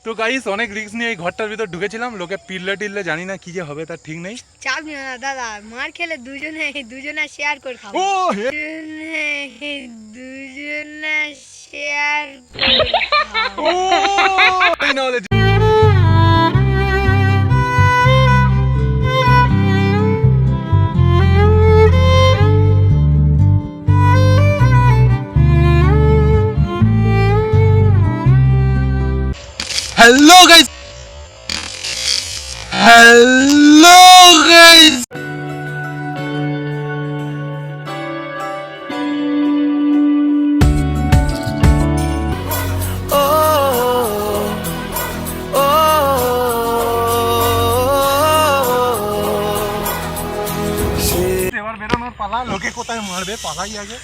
তো গাইস অনেক রিস্ক নিয়ে এই ঘরটার ভিতর ঢুকেছিলাম, লোকে পিললে টিললে জানি না কি যে হবে তার ঠিক নেই। চাপ নিও না দাদা, মার খেলে দুজনে শেয়ার করে খাবো। ও দুজনে শেয়ার ও এই নাহলে হ্যালো গাইস, হ্যালো গাইস, এবার বেরোনোর পালা। লোকে কোথায় মারবে পালাই আগে।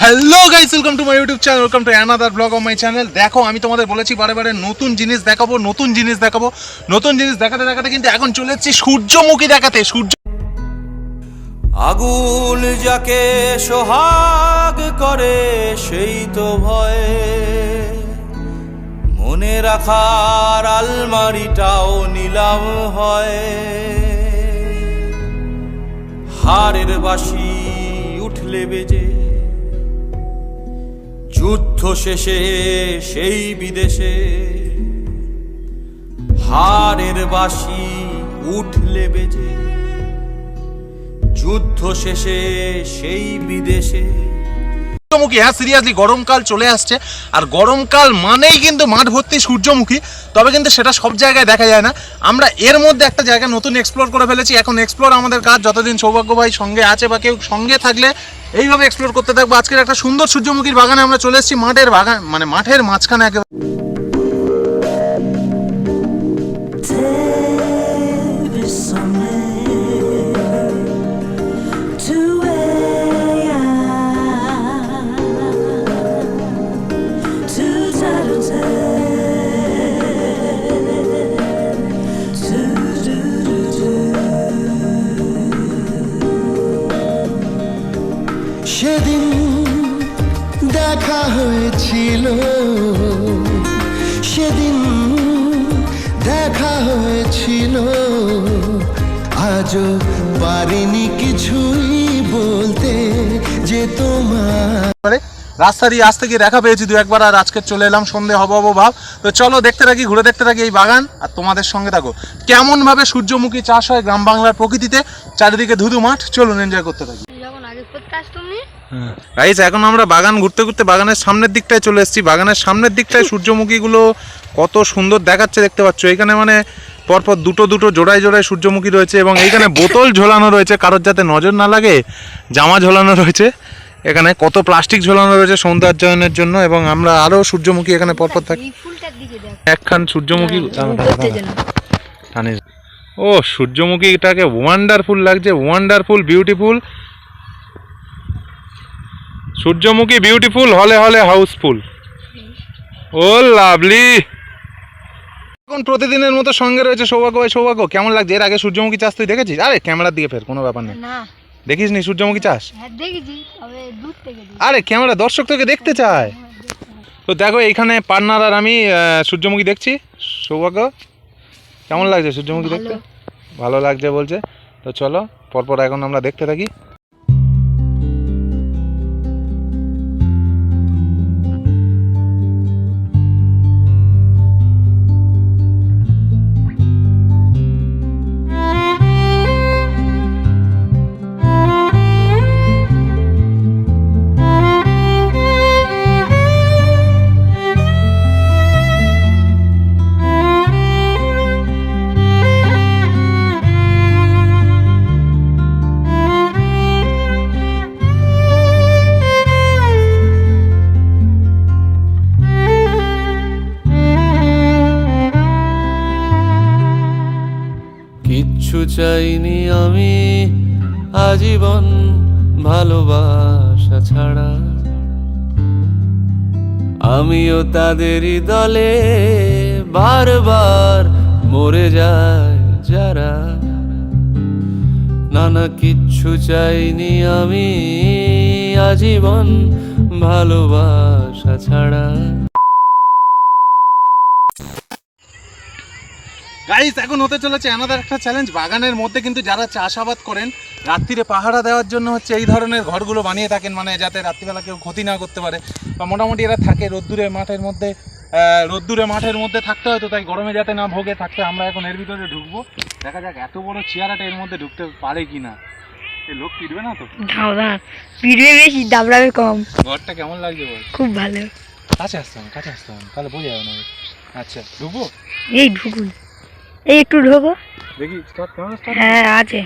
Hello guys, welcome to my YouTube channel, welcome to another blog of my channel. দেখো আমি তোমাদের বলেছি বারে বারে নতুন জিনিস দেখাবো, নতুন জিনিস দেখাবো, নতুন জিনিস দেখাতে দেখাতে কিন্তু এখন চলে এসেছি সূর্যমুখী দেখাতে। আগুন যাকে সোহাগ করে সেই তো ভয়, মনে রাখার আলমারিটাও নিলাম হয়। হারের বাঁশি উঠলে বেজে যুদ্ধ শেষে সেই বিদেশে, হারের বাঁশি উঠলে বেজে যুদ্ধ শেষে সেই বিদেশে। সূর্যমুখী, হ্যাঁ সিরিয়াসলি গরমকাল চলে আসছে, আর গরমকাল মানেই কিন্তু মাঠ ভর্তি সূর্যমুখী। তবে কিন্তু সেটা সব জায়গায় দেখা যায় না। আমরা এর মধ্যে একটা জায়গা নতুন এক্সপ্লোর করে ফেলেছি। এখন এক্সপ্লোর আমাদের কাজ, যতদিন সৌভাগ্য ভাই সঙ্গে আছে বা কেউ সঙ্গে থাকলে এইভাবে এক্সপ্লোর করতে থাকবো। আজকের একটা সুন্দর সূর্যমুখীর বাগানে আমরা চলে এসেছি, মাঠের বাগান মানে মাঠের মাঝখানে একেবারে। সেদিন দেখা হয়েছিল, সেদিন দেখা হয়েছিল, আজও পারিনি কিছুই বলতে যে তোমার। রাস্তা দিয়ে আসতে গিয়ে দেখা পেয়েছি দু একবার, আর আজকে চলে এলাম, সন্ধে হবো ভাব। তো চলো দেখতে থাকি, ঘুরে দেখতে থাকি এই বাগান, আর তোমাদের সঙ্গে থাকো কেমন ভাবে সূর্যমুখী চাষ হয় গ্রাম বাংলার প্রকৃতিতে। চারিদিকে ধুধু মাঠ, চলুন এনজয় করতে থাকি। গাইস এখন আমরা বাগান ঘুরতে ঘুরতে বাগানের সামনের দিকটায় চলে এসেছি। বাগানের সামনের দিকটায় সূর্যমুখীগুলো কত সুন্দর দেখাচ্ছে, দেখতে পাচ্ছ। এখানে মানে পরপর দুটো দুটো জোড়ায় জোড়ায় সূর্যমুখী রয়েছে, এবং এইখানে বোতল ঝোলানো রয়েছে কারোর যাতে নজর না লাগে, জামা ঝোলানো রয়েছে, এখানে কত প্লাস্টিক ঝোলানো রয়েছে সৌন্দর্যায়নের জন্য। এবং আমরা আরো সূর্যমুখী এখানে পরপর থাকি। একখান সূর্যমুখী ও সূর্যমুখীটাকে ওয়ান্ডারফুল লাগছে, ওয়ান্ডারফুল বিউটিফুল সূর্যমুখী, বিউটিফুল হলে হলে হাউসফুল। ও লাভলি। এখন প্রতিদিনের মতো সঙ্গে রয়েছে সৌভাগ্য ভাই। সৌভাগ্য, কেমন লাগছে? এর আগে সূর্যমুখী চাষ তুই দেখেছিস? আরে ক্যামেরার দিকে ফের, কোনো ব্যাপার নেই। দেখিস নি সূর্যমুখী চাষ? আরে ক্যামেরা, দর্শক তোকে দেখতে চায়। তো দেখো এইখানে পার্টনার আর আমি সূর্যমুখী দেখছি। সৌভাগ্য কেমন লাগছে সূর্যমুখী দেখতে? ভালো লাগছে বলছে। তো চলো পরপর এখন আমরা দেখতে থাকি। কিচ্ছু চাইনি আমি আজীবন ভালোবাসা ছাড়া, আমিও তাদেরই দলে বারবার মরে যায় যারা। না না কিচ্ছু চাইনি আমি আজীবন ভালোবাসা ছাড়া। গাইস এখন হতে চলেছে আমাদের একটা চ্যালেঞ্জ। বাগানের মধ্যে কিন্তু যারা চাষাবাদ করেন রাত্রিরে পাহারা দেওয়ার জন্য হচ্ছে এই ধরনের ঘরগুলো বানিয়ে থাকেন, মানে যাতে রাত্রিবেলা কেউ ক্ষতি না করতে পারে, বা মোটামুটি এরা থাকে রোদ্দুরে মাঠের মধ্যে থাকতে হয়, তো তাই গরমে যাতে না ভোগে থাকতে। আমরা এখন এর ভিতরে ঢুকবো, দেখা যাক এত বড় চেয়ারাটা এর মধ্যে ঢুকতে পারে কি না। এই লোক পিটবে না তো? পিঠবে বেশি, দাবড়াবে কম। ঘরটা কেমন লাগছে বল? খুব ভালো। কাছে আসতে হবে তাহলে বোঝা যাবে না। আচ্ছা ঢুকবো? এই ঢুকুন, এই একটু ঢোকো। দেখি কেমন? হ্যাঁ আছে।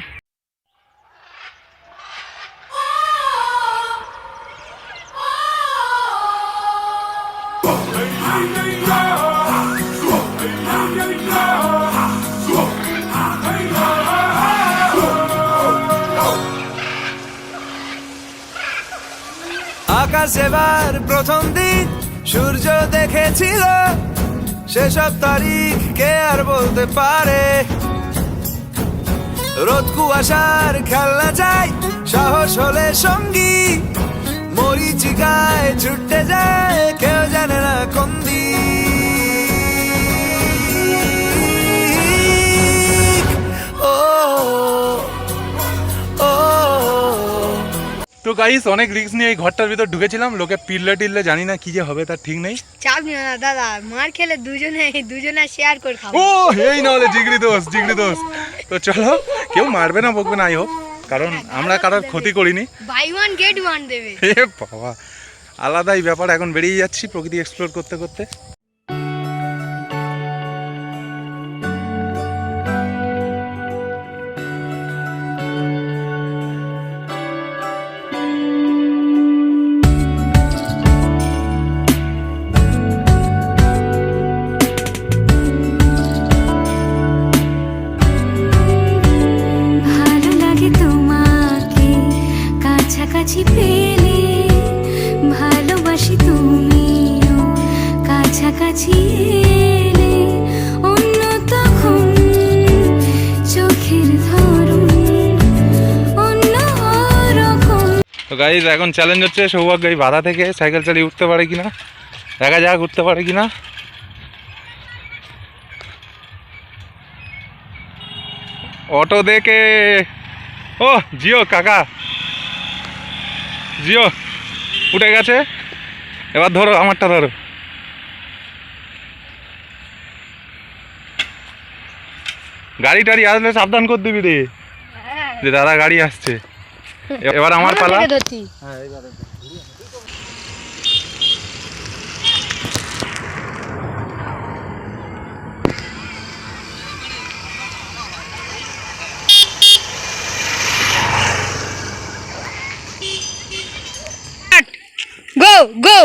আকাশ এবার প্রথম দিন সূর্য দেখেছিল, সেসব তারিখ কে আর বলতে পারে। রোদ কুয়াশার খেলনা যায়, সাহস হলে সঙ্গী, মরিচিকায় ছুটে যায় কেউ জানে না কোন দিক। ও ও তো গাইস অনেক রিস্ক নিয়ে এই ঘরটার ভিতর ঢুকেছিলাম, লোকে পিললে জানি না কি যে হবে তার ঠিক নেই। চাপ নিও না দাদা, মার খেলে দুজনে শেয়ার করে খাবো। ও এই না হলে জিগরি দোষ। তো চলো, কেউ মারবে না বকবে না, আই হোক, কারণ আমরা কারোর ক্ষতি করিনি। বাই ওয়ান গেট ওয়ান দেবে। এ বাবা, আলাদাই ব্যাপার। এখন বেরিয়ে যাচ্ছি প্রকৃতি এক্সপ্লোর করতে করতে। ভালো লাগে তোমাকে কাছাকাছি পেলে, ভালোবাসি তুমিও কাছাকাছি এলে, অন্য তখন চোখের ধরন অন্য রকম। তো গাইস এখন চ্যালেঞ্জ হচ্ছে সৌভাগ্য এই বাধা থেকে সাইকেল চালিয়ে উঠতে পারে কিনা, দেখা যাক উঠতে পারে কিনা। অটো দেখে ও জিও কাকা, জিও উঠে গেছে। এবার ধরো, আমারটা ধরো। গাড়ি টাড়ি আসলে সাবধান করে দিবি রে, যে দাদা গাড়ি আসছে। এবার আমার পালা। গো গো।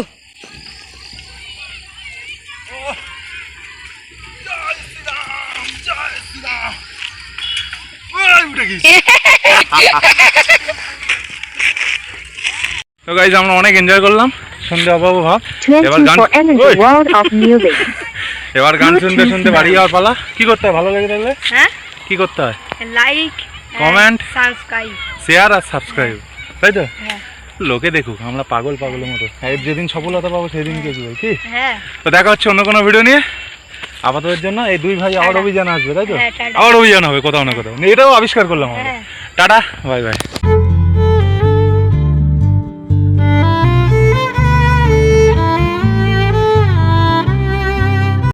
তো গাইজ আমরা অনেক এনজয় করলাম, সন্ধ্যে অভাব ভাব। এবার গান শুনতে শুনতে বাড়ি যাওয়ার পালা। কি করতে হয় ভালো লেগে থাকলে? হ্যাঁ, কি করতে হয়? লাইক, কমেন্ট, সাবস্ক্রাইব, শেয়ার আর সাবস্ক্রাইব, তাই তো? হ্যাঁ লোকে দেখুক আমরা পাগলের মতো। এর যেদিন সফলতা পাবো সেদিন কে কি কি। হ্যাঁ। তো দেখা হচ্ছে অন্য কোনো ভিডিও নিয়ে। আপাততের জন্য এই দুই ভাই আবার অভিযান আসবে, তাই তো? হ্যাঁ, টাটা। আবার অভিযান হবে কোথাও না কোথাও, এটাও আবিষ্কার করলাম আমরা। হ্যাঁ। Tata, bye bye.